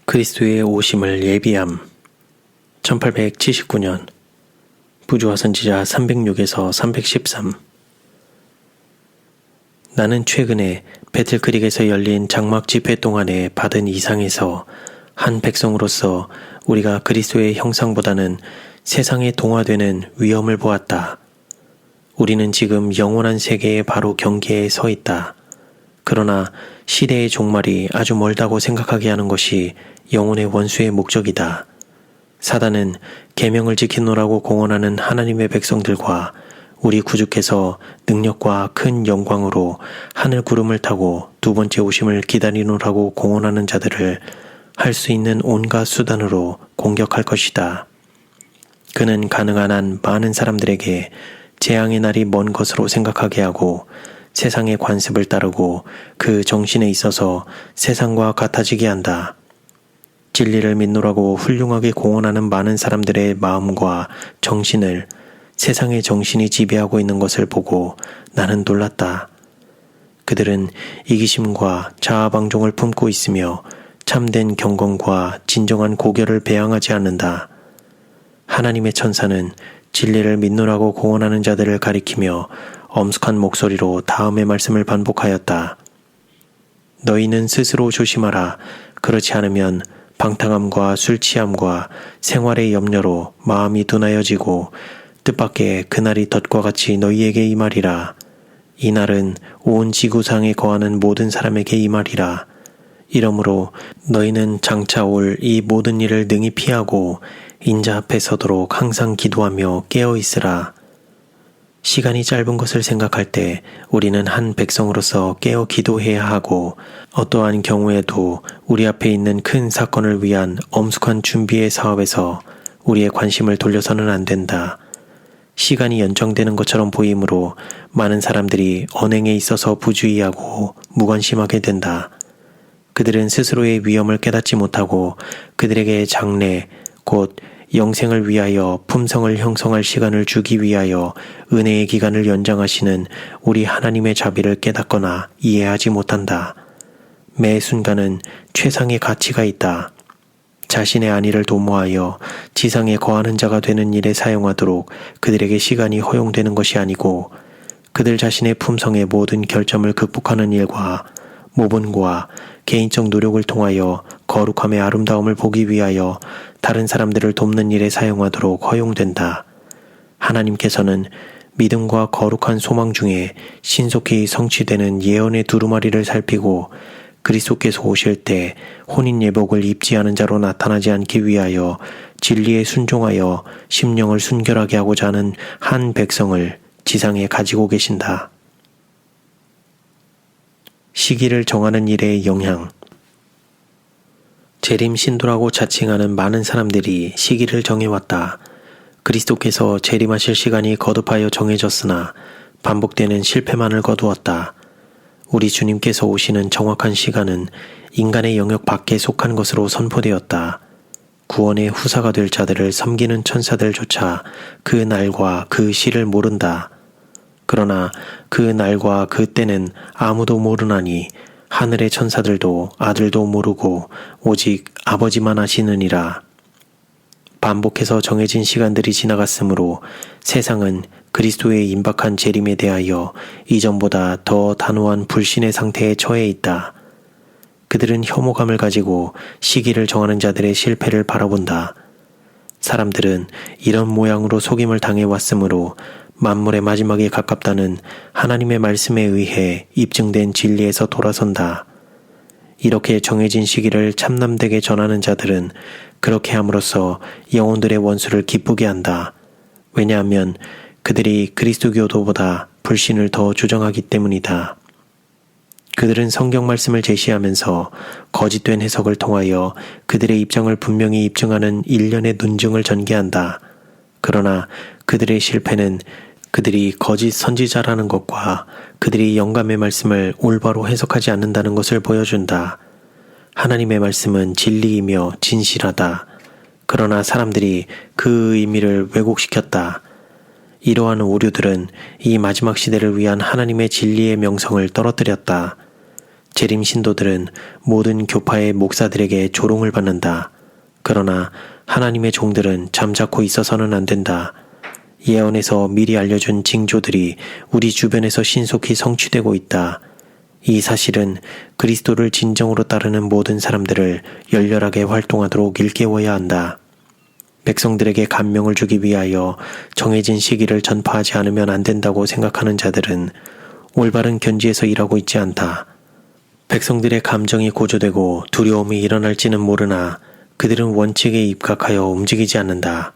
그리스도의 오심을 예비함. 1879년 부주화 선지자 306에서 313. 나는 최근에 배틀크릭에서 열린 장막 집회 동안에 받은 이상에서 한 백성으로서 우리가 그리스도의 형상보다는 세상에 동화되는 위험을 보았다. 우리는 지금 영원한 세계의 바로 경계에 서 있다. 그러나 시대의 종말이 아주 멀다고 생각하게 하는 것이 영혼의 원수의 목적이다. 사단은 계명을 지키노라고 공언하는 하나님의 백성들과 우리 구주께서 능력과 큰 영광으로 하늘 구름을 타고 두 번째 오심을 기다리노라고 공언하는 자들을 할 수 있는 온갖 수단으로 공격할 것이다. 그는 가능한 한 많은 사람들에게 재앙의 날이 먼 것으로 생각하게 하고 세상의 관습을 따르고 그 정신에 있어서 세상과 같아지게 한다. 진리를 믿노라고 훌륭하게 공언하는 많은 사람들의 마음과 정신을 세상의 정신이 지배하고 있는 것을 보고 나는 놀랐다. 그들은 이기심과 자아방종을 품고 있으며 참된 경건과 진정한 고결을 배양하지 않는다. 하나님의 천사는 진리를 믿노라고 공언하는 자들을 가리키며 엄숙한 목소리로 다음의 말씀을 반복하였다. 너희는 스스로 조심하라. 그렇지 않으면 방탕함과 술 취함과 생활의 염려로 마음이 둔하여지고 뜻밖의 그날이 덫과 같이 너희에게 임하리라. 이 날은 온 지구상에 거하는 모든 사람에게 임하리라. 이러므로 너희는 장차 올 이 모든 일을 능히 피하고 인자 앞에 서도록 항상 기도하며 깨어 있으라. 시간이 짧은 것을 생각할 때 우리는 한 백성으로서 깨어 기도해야 하고 어떠한 경우에도 우리 앞에 있는 큰 사건을 위한 엄숙한 준비의 사업에서 우리의 관심을 돌려서는 안 된다. 시간이 연장되는 것처럼 보이므로 많은 사람들이 언행에 있어서 부주의하고 무관심하게 된다. 그들은 스스로의 위험을 깨닫지 못하고 그들에게 장래, 곧 영생을 위하여 품성을 형성할 시간을 주기 위하여 은혜의 기간을 연장하시는 우리 하나님의 자비를 깨닫거나 이해하지 못한다. 매 순간은 최상의 가치가 있다. 자신의 안위를 도모하여 지상에 거하는 자가 되는 일에 사용하도록 그들에게 시간이 허용되는 것이 아니고 그들 자신의 품성의 모든 결점을 극복하는 일과 모본과 개인적 노력을 통하여 거룩함의 아름다움을 보기 위하여 다른 사람들을 돕는 일에 사용하도록 허용된다. 하나님께서는 믿음과 거룩한 소망 중에 신속히 성취되는 예언의 두루마리를 살피고 그리스도께서 오실 때 혼인 예복을 입지 않은 자로 나타나지 않기 위하여 진리에 순종하여 심령을 순결하게 하고자 하는 한 백성을 지상에 가지고 계신다. 시기를 정하는 일의 영향. 재림 신도라고 자칭하는 많은 사람들이 시기를 정해왔다. 그리스도께서 재림하실 시간이 거듭하여 정해졌으나 반복되는 실패만을 거두었다. 우리 주님께서 오시는 정확한 시간은 인간의 영역 밖에 속한 것으로 선포되었다. 구원의 후사가 될 자들을 섬기는 천사들조차 그 날과 그 시를 모른다. 그러나 그 날과 그 때는 아무도 모르나니 하늘의 천사들도 아들도 모르고 오직 아버지만 아시느니라. 반복해서 정해진 시간들이 지나갔으므로 세상은 그리스도의 임박한 재림에 대하여 이전보다 더 단호한 불신의 상태에 처해 있다. 그들은 혐오감을 가지고 시기를 정하는 자들의 실패를 바라본다. 사람들은 이런 모양으로 속임을 당해왔으므로 만물의 마지막에 가깝다는 하나님의 말씀에 의해 입증된 진리에서 돌아선다. 이렇게 정해진 시기를 참남되게 전하는 자들은 그렇게 함으로써 영혼들의 원수를 기쁘게 한다. 왜냐하면 그들이 그리스도교도보다 불신을 더 주장하기 때문이다. 그들은 성경 말씀을 제시하면서 거짓된 해석을 통하여 그들의 입장을 분명히 입증하는 일련의 논증을 전개한다. 그러나 그들의 실패는 그들이 거짓 선지자라는 것과 그들이 영감의 말씀을 올바로 해석하지 않는다는 것을 보여준다. 하나님의 말씀은 진리이며 진실하다. 그러나 사람들이 그 의미를 왜곡시켰다. 이러한 오류들은 이 마지막 시대를 위한 하나님의 진리의 명성을 떨어뜨렸다. 재림 신도들은 모든 교파의 목사들에게 조롱을 받는다. 그러나 하나님의 종들은 잠자코 있어서는 안 된다. 예언에서 미리 알려준 징조들이 우리 주변에서 신속히 성취되고 있다. 이 사실은 그리스도를 진정으로 따르는 모든 사람들을 열렬하게 활동하도록 일깨워야 한다. 백성들에게 감명을 주기 위하여 정해진 시기를 전파하지 않으면 안 된다고 생각하는 자들은 올바른 견지에서 일하고 있지 않다. 백성들의 감정이 고조되고 두려움이 일어날지는 모르나 그들은 원칙에 입각하여 움직이지 않는다.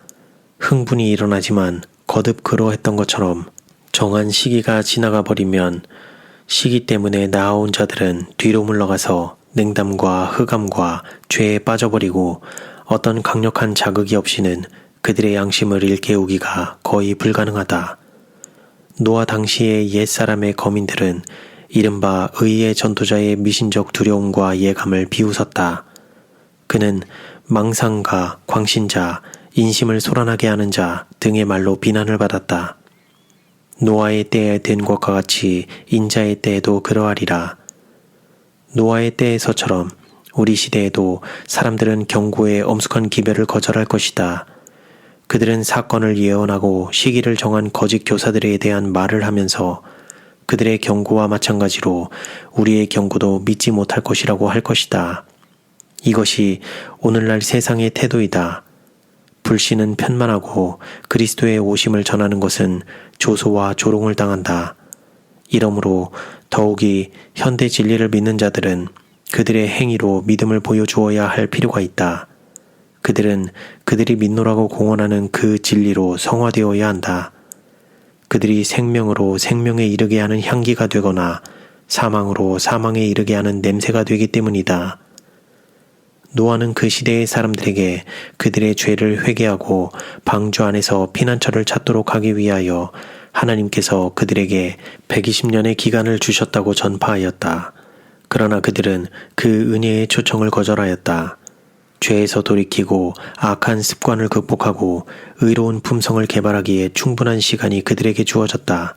흥분이 일어나지만 거듭 그러했던 것처럼 정한 시기가 지나가 버리면 시기 때문에 나아온 자들은 뒤로 물러가서 냉담과 흑암과 죄에 빠져버리고 어떤 강력한 자극이 없이는 그들의 양심을 일깨우기가 거의 불가능하다. 노아 당시의 옛사람의 거민들은 이른바 의의 전도자의 미신적 두려움과 예감을 비웃었다. 그는 망상가, 광신자, 인심을 소란하게 하는 자 등의 말로 비난을 받았다. 노아의 때에 된 것과 같이 인자의 때에도 그러하리라. 노아의 때에서처럼 우리 시대에도 사람들은 경고의 엄숙한 기별을 거절할 것이다. 그들은 사건을 예언하고 시기를 정한 거짓 교사들에 대한 말을 하면서 그들의 경고와 마찬가지로 우리의 경고도 믿지 못할 것이라고 할 것이다. 이것이 오늘날 세상의 태도이다. 불신은 편만하고 그리스도의 오심을 전하는 것은 조소와 조롱을 당한다. 이러므로 더욱이 현대 진리를 믿는 자들은 그들의 행위로 믿음을 보여주어야 할 필요가 있다. 그들은 그들이 믿노라고 공언하는 그 진리로 성화되어야 한다. 그들이 생명으로 생명에 이르게 하는 향기가 되거나 사망으로 사망에 이르게 하는 냄새가 되기 때문이다. 노아는 그 시대의 사람들에게 그들의 죄를 회개하고 방주 안에서 피난처를 찾도록 하기 위하여 하나님께서 그들에게 120년의 기간을 주셨다고 전파하였다. 그러나 그들은 그 은혜의 초청을 거절하였다. 죄에서 돌이키고 악한 습관을 극복하고 의로운 품성을 개발하기에 충분한 시간이 그들에게 주어졌다.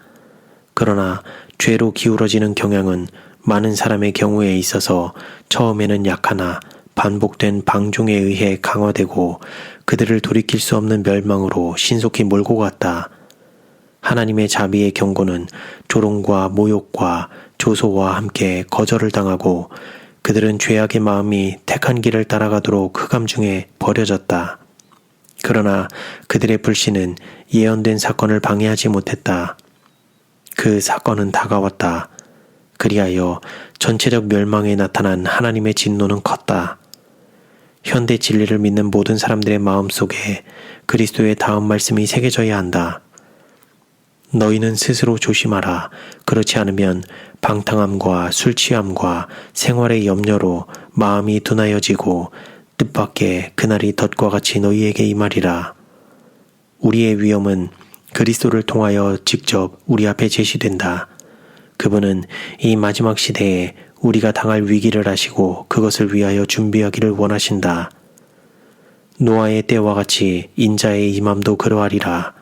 그러나 죄로 기울어지는 경향은 많은 사람의 경우에 있어서 처음에는 약하나 반복된 방종에 의해 강화되고 그들을 돌이킬 수 없는 멸망으로 신속히 몰고 갔다. 하나님의 자비의 경고는 조롱과 모욕과 조소와 함께 거절을 당하고 그들은 죄악의 마음이 택한 길을 따라가도록 흑암 중에 버려졌다. 그러나 그들의 불신은 예언된 사건을 방해하지 못했다. 그 사건은 다가왔다. 그리하여 전체적 멸망에 나타난 하나님의 진노는 컸다. 현대 진리를 믿는 모든 사람들의 마음속에 그리스도의 다음 말씀이 새겨져야 한다. 너희는 스스로 조심하라. 그렇지 않으면 방탕함과 술취함과 생활의 염려로 마음이 둔하여지고 뜻밖의 그날이 덫과 같이 너희에게 임하리라. 우리의 위험은 그리스도를 통하여 직접 우리 앞에 제시된다. 그분은 이 마지막 시대에 우리가 당할 위기를 아시고 그것을 위하여 준비하기를 원하신다. 노아의 때와 같이 인자의 임함도 그러하리라.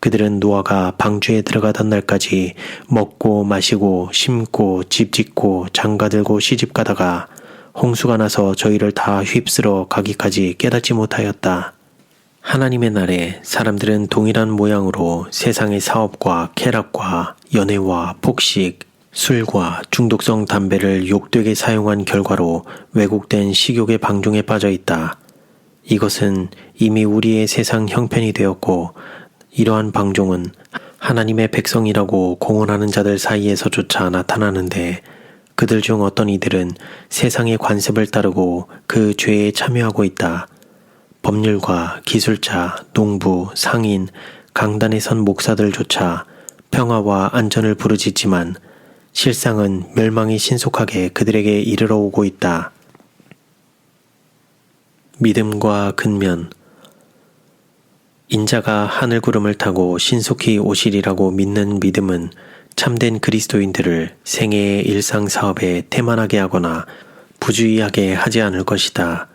그들은 노아가 방주에 들어가던 날까지 먹고 마시고 심고 집 짓고 장가들고 시집가다가 홍수가 나서 저희를 다 휩쓸어 가기까지 깨닫지 못하였다. 하나님의 날에 사람들은 동일한 모양으로 세상의 사업과 쾌락과 연애와 폭식, 술과 중독성 담배를 욕되게 사용한 결과로 왜곡된 식욕의 방종에 빠져 있다. 이것은 이미 우리의 세상 형편이 되었고 이러한 방종은 하나님의 백성이라고 공언하는 자들 사이에서조차 나타나는데 그들 중 어떤 이들은 세상의 관습을 따르고 그 죄에 참여하고 있다. 법률가, 기술자, 농부, 상인, 강단에 선 목사들조차 평화와 안전을 부르짖지만 실상은 멸망이 신속하게 그들에게 이르러 오고 있다. 믿음과 근면. 인자가 하늘구름을 타고 신속히 오시리라고 믿는 믿음은 참된 그리스도인들을 생애의 일상사업에 태만하게 하거나 부주의하게 하지 않을 것이다.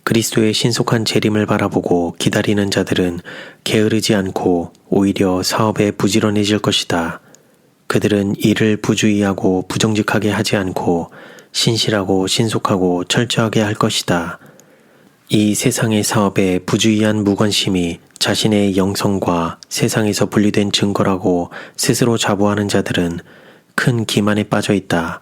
그리스도의 신속한 재림을 바라보고 기다리는 자들은 게으르지 않고 오히려 사업에 부지런해질 것이다. 그들은 일을 부주의하고 부정직하게 하지 않고 신실하고 신속하고 철저하게 할 것이다. 이 세상의 사업에 부주의한 무관심이 자신의 영성과 세상에서 분리된 증거라고 스스로 자부하는 자들은 큰 기만에 빠져 있다.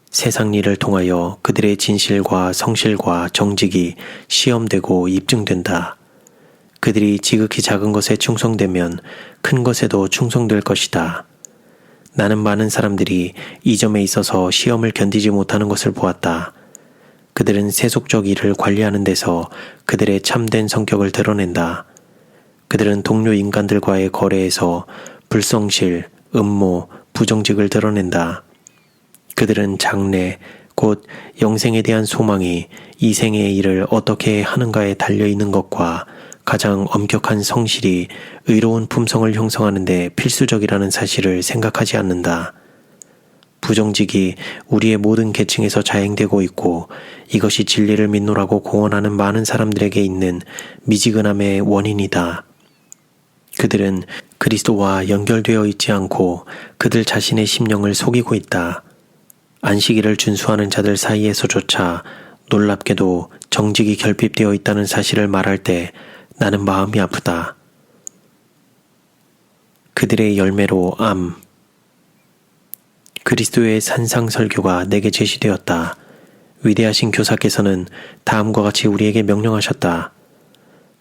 세상 일을 통하여 그들의 진실과 성실과 정직이 시험되고 입증된다. 그들이 지극히 작은 것에 충성되면 큰 것에도 충성될 것이다. 나는 많은 사람들이 이 점에 있어서 시험을 견디지 못하는 것을 보았다. 그들은 세속적 일을 관리하는 데서 그들의 참된 성격을 드러낸다. 그들은 동료 인간들과의 거래에서 불성실, 음모, 부정직을 드러낸다. 그들은 장래, 곧 영생에 대한 소망이 이 생의 일을 어떻게 하는가에 달려있는 것과 가장 엄격한 성실이 의로운 품성을 형성하는 데 필수적이라는 사실을 생각하지 않는다. 부정직이 우리의 모든 계층에서 자행되고 있고 이것이 진리를 믿노라고 공언하는 많은 사람들에게 있는 미지근함의 원인이다. 그들은 그리스도와 연결되어 있지 않고 그들 자신의 심령을 속이고 있다. 안식일을 준수하는 자들 사이에서조차 놀랍게도 정직이 결핍되어 있다는 사실을 말할 때 나는 마음이 아프다. 그들의 열매로 그리스도의 산상 설교가 내게 제시되었다. 위대하신 교사께서는 다음과 같이 우리에게 명령하셨다.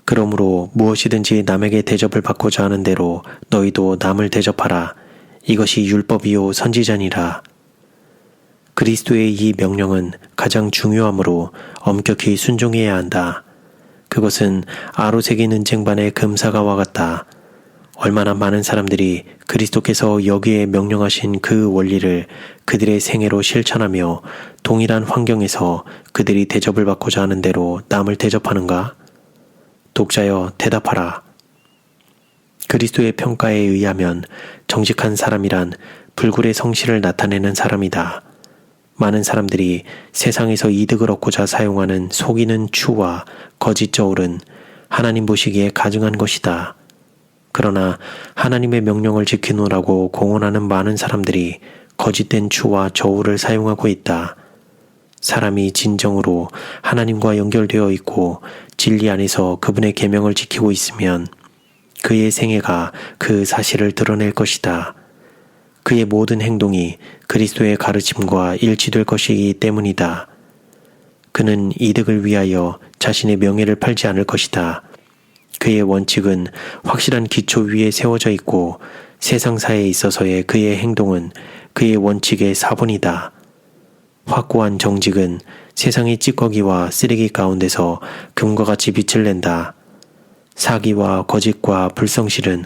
그러므로 무엇이든지 남에게 대접을 받고자 하는 대로 너희도 남을 대접하라. 이것이 율법이요 선지자니라. 그리스도의 이 명령은 가장 중요하므로 엄격히 순종해야 한다. 그것은 아로새긴 은쟁반의 금사가와 같다. 얼마나 많은 사람들이 그리스도께서 여기에 명령하신 그 원리를 그들의 생애로 실천하며 동일한 환경에서 그들이 대접을 받고자 하는 대로 남을 대접하는가? 독자여 대답하라. 그리스도의 평가에 의하면 정직한 사람이란 불굴의 성실을 나타내는 사람이다. 많은 사람들이 세상에서 이득을 얻고자 사용하는 속이는 추와 거짓 저울은 하나님 보시기에 가증한 것이다. 그러나 하나님의 명령을 지키노라고 공언하는 많은 사람들이 거짓된 추와 저울을 사용하고 있다. 사람이 진정으로 하나님과 연결되어 있고 진리 안에서 그분의 계명을 지키고 있으면 그의 생애가 그 사실을 드러낼 것이다. 그의 모든 행동이 그리스도의 가르침과 일치될 것이기 때문이다. 그는 이득을 위하여 자신의 명예를 팔지 않을 것이다. 그의 원칙은 확실한 기초 위에 세워져 있고 세상사에 있어서의 그의 행동은 그의 원칙의 사본이다. 확고한 정직은 세상의 찌꺼기와 쓰레기 가운데서 금과 같이 빛을 낸다. 사기와 거짓과 불성실은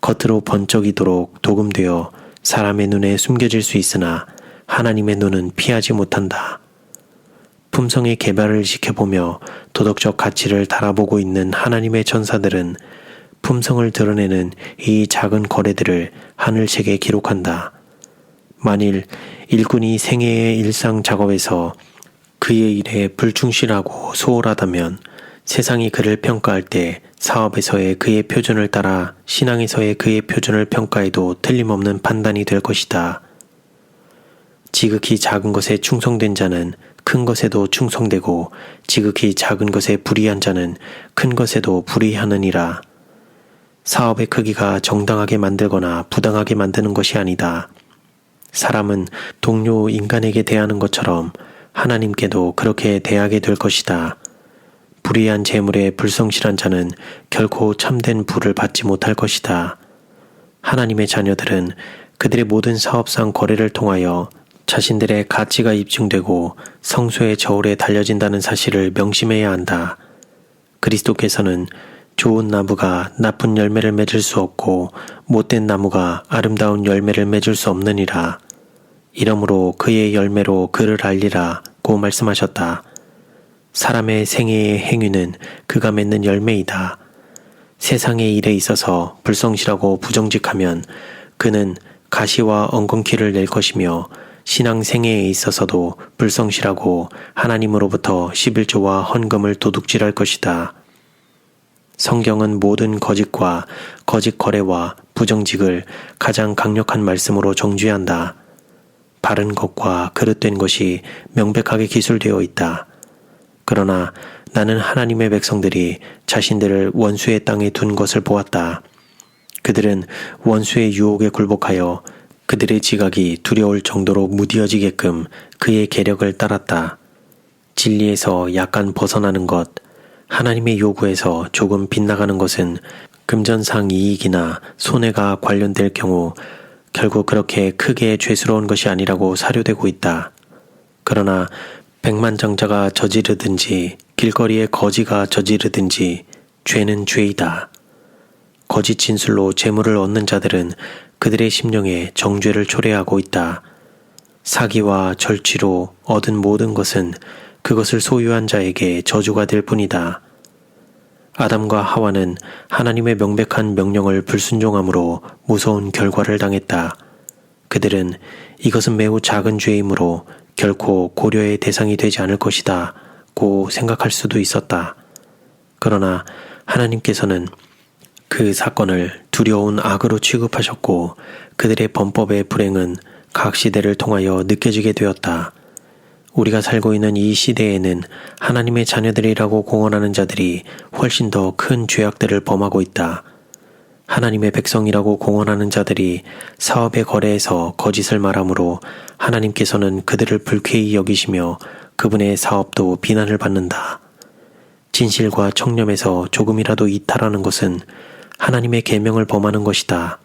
겉으로 번쩍이도록 도금되어 사람의 눈에 숨겨질 수 있으나 하나님의 눈은 피하지 못한다. 품성의 개발을 지켜보며 도덕적 가치를 달아보고 있는 하나님의 천사들은 품성을 드러내는 이 작은 거래들을 하늘책에 기록한다. 만일 일꾼이 생애의 일상 작업에서 그의 일에 불충실하고 소홀하다면 세상이 그를 평가할 때 사업에서의 그의 표준을 따라 신앙에서의 그의 표준을 평가해도 틀림없는 판단이 될 것이다. 지극히 작은 것에 충성된 자는 큰 것에도 충성되고 지극히 작은 것에 불의한 자는 큰 것에도 불의하느니라. 사업의 크기가 정당하게 만들거나 부당하게 만드는 것이 아니다. 사람은 동료 인간에게 대하는 것처럼 하나님께도 그렇게 대하게 될 것이다. 불의한 재물에 불성실한 자는 결코 참된 부를 받지 못할 것이다. 하나님의 자녀들은 그들의 모든 사업상 거래를 통하여 자신들의 가치가 입증되고 성소의 저울에 달려진다는 사실을 명심해야 한다. 그리스도께서는 좋은 나무가 나쁜 열매를 맺을 수 없고 못된 나무가 아름다운 열매를 맺을 수 없느니라. 이러므로 그의 열매로 그를 알리라고 말씀하셨다. 사람의 생애의 행위는 그가 맺는 열매이다. 세상의 일에 있어서 불성실하고 부정직하면 그는 가시와 엉겅퀴를 낼 것이며 신앙 생애에 있어서도 불성실하고 하나님으로부터 11조와 헌금을 도둑질할 것이다. 성경은 모든 거짓과 거짓 거래와 부정직을 가장 강력한 말씀으로 정죄한다. 바른 것과 그릇된 것이 명백하게 기술되어 있다. 그러나 나는 하나님의 백성들이 자신들을 원수의 땅에 둔 것을 보았다. 그들은 원수의 유혹에 굴복하여 그들의 지각이 두려울 정도로 무디어지게끔 그의 계력을 따랐다. 진리에서 약간 벗어나는 것, 하나님의 요구에서 조금 빗나가는 것은 금전상 이익이나 손해가 관련될 경우 결국 그렇게 크게 죄스러운 것이 아니라고 사료되고 있다. 그러나 백만장자가 저지르든지 길거리에 거지가 저지르든지 죄는 죄이다. 거짓 진술로 재물을 얻는 자들은 그들의 심령에 정죄를 초래하고 있다. 사기와 절취로 얻은 모든 것은 그것을 소유한 자에게 저주가 될 뿐이다. 아담과 하와는 하나님의 명백한 명령을 불순종함으로 무서운 결과를 당했다. 그들은 이것은 매우 작은 죄이므로 결코 고려의 대상이 되지 않을 것이다 고 생각할 수도 있었다. 그러나 하나님께서는 그 사건을 두려운 악으로 취급하셨고 그들의 범법의 불행은 각 시대를 통하여 느껴지게 되었다. 우리가 살고 있는 이 시대에는 하나님의 자녀들이라고 공언하는 자들이 훨씬 더 큰 죄악들을 범하고 있다. 하나님의 백성이라고 공언하는 자들이 사업의 거래에서 거짓을 말하므로 하나님께서는 그들을 불쾌히 여기시며 그분의 사업도 비난을 받는다. 진실과 청렴에서 조금이라도 이탈하는 것은 하나님의 계명을 범하는 것이다.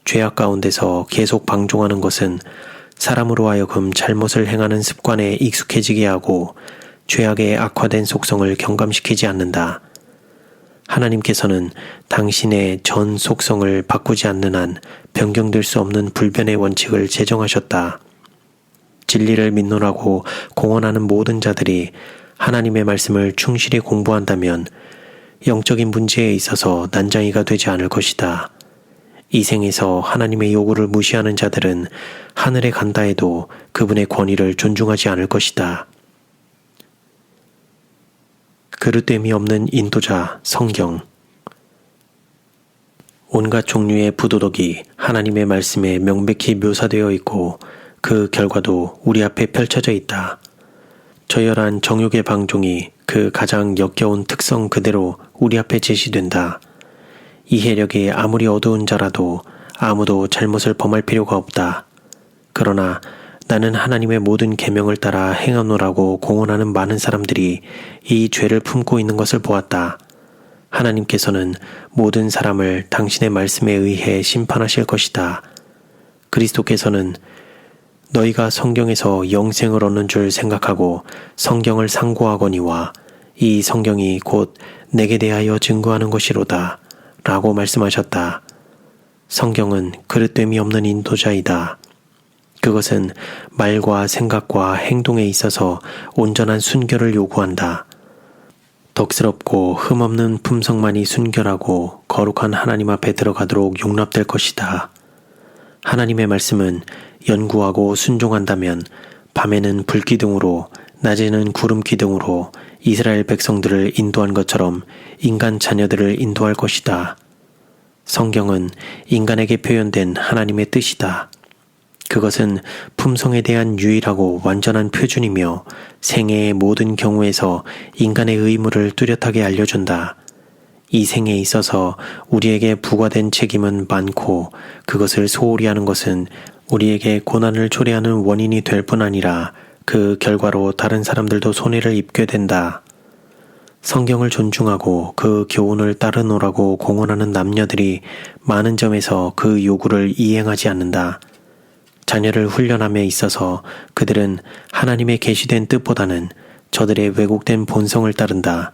죄악 가운데서 계속 방종하는 것은 사람으로 하여금 잘못을 행하는 습관에 익숙해지게 하고 죄악의 악화된 속성을 경감시키지 않는다. 하나님께서는 당신의 전 속성을 바꾸지 않는 한 변경될 수 없는 불변의 원칙을 제정하셨다. 진리를 믿노라고 공언하는 모든 자들이 하나님의 말씀을 충실히 공부한다면 영적인 문제에 있어서 난장이가 되지 않을 것이다. 이 생에서 하나님의 요구를 무시하는 자들은 하늘에 간다 해도 그분의 권위를 존중하지 않을 것이다. 그릇됨이 없는 인도자 성경. 온갖 종류의 부도덕이 하나님의 말씀에 명백히 묘사되어 있고 그 결과도 우리 앞에 펼쳐져 있다. 저열한 정욕의 방종이 그 가장 역겨운 특성 그대로 우리 앞에 제시된다. 이해력이 아무리 어두운 자라도 아무도 잘못을 범할 필요가 없다. 그러나 나는 하나님의 모든 계명을 따라 행하노라고 공언하는 많은 사람들이 이 죄를 품고 있는 것을 보았다. 하나님께서는 모든 사람을 당신의 말씀에 의해 심판하실 것이다. 그리스도께서는 너희가 성경에서 영생을 얻는 줄 생각하고 성경을 상고하거니와 이 성경이 곧 내게 대하여 증거하는 것이로다 라고 말씀하셨다. 성경은 그릇됨이 없는 인도자이다. 그것은 말과 생각과 행동에 있어서 온전한 순결을 요구한다. 덕스럽고 흠없는 품성만이 순결하고 거룩한 하나님 앞에 들어가도록 용납될 것이다. 하나님의 말씀은 연구하고 순종한다면 밤에는 불기둥으로 낮에는 구름기둥으로 이스라엘 백성들을 인도한 것처럼 인간 자녀들을 인도할 것이다. 성경은 인간에게 표현된 하나님의 뜻이다. 그것은 품성에 대한 유일하고 완전한 표준이며 생애의 모든 경우에서 인간의 의무를 뚜렷하게 알려준다. 이 생에 있어서 우리에게 부과된 책임은 많고 그것을 소홀히 하는 것은 우리에게 고난을 초래하는 원인이 될 뿐 아니라 그 결과로 다른 사람들도 손해를 입게 된다. 성경을 존중하고 그 교훈을 따르노라고 공언하는 남녀들이 많은 점에서 그 요구를 이행하지 않는다. 자녀를 훈련함에 있어서 그들은 하나님의 계시된 뜻보다는 저들의 왜곡된 본성을 따른다.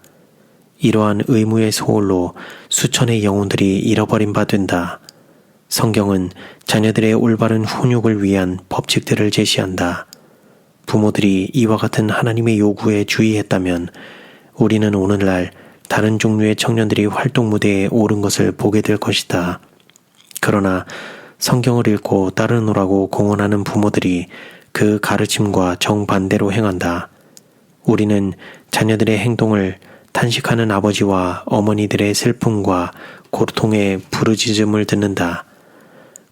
이러한 의무의 소홀로 수천의 영혼들이 잃어버린 바 된다. 성경은 자녀들의 올바른 훈육을 위한 법칙들을 제시한다. 부모들이 이와 같은 하나님의 요구에 주의했다면 우리는 오늘날 다른 종류의 청년들이 활동 무대에 오른 것을 보게 될 것이다. 그러나 성경을 읽고 따르노라고 공언하는 부모들이 그 가르침과 정반대로 행한다. 우리는 자녀들의 행동을 탄식하는 아버지와 어머니들의 슬픔과 고통의 부르짖음을 듣는다.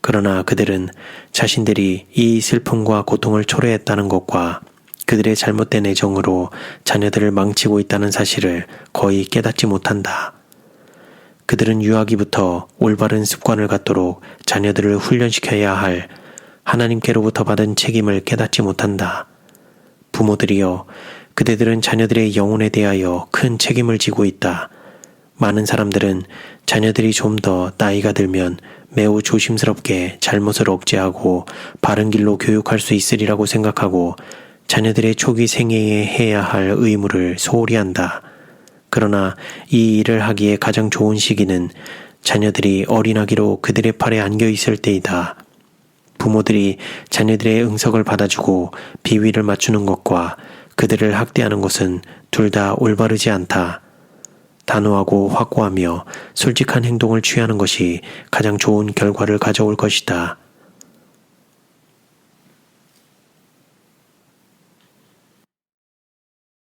그러나 그들은 자신들이 이 슬픔과 고통을 초래했다는 것과 그들의 잘못된 애정으로 자녀들을 망치고 있다는 사실을 거의 깨닫지 못한다. 그들은 유아기부터 올바른 습관을 갖도록 자녀들을 훈련시켜야 할 하나님께로부터 받은 책임을 깨닫지 못한다. 부모들이여, 그대들은 자녀들의 영혼에 대하여 큰 책임을 지고 있다. 많은 사람들은 자녀들이 좀 더 나이가 들면 매우 조심스럽게 잘못을 억제하고 바른 길로 교육할 수 있으리라고 생각하고 자녀들의 초기 생애에 해야 할 의무를 소홀히 한다. 그러나 이 일을 하기에 가장 좋은 시기는 자녀들이 어린아기로 그들의 팔에 안겨 있을 때이다. 부모들이 자녀들의 응석을 받아주고 비위를 맞추는 것과 그들을 학대하는 것은 둘 다 올바르지 않다. 단호하고 확고하며 솔직한 행동을 취하는 것이 가장 좋은 결과를 가져올 것이다.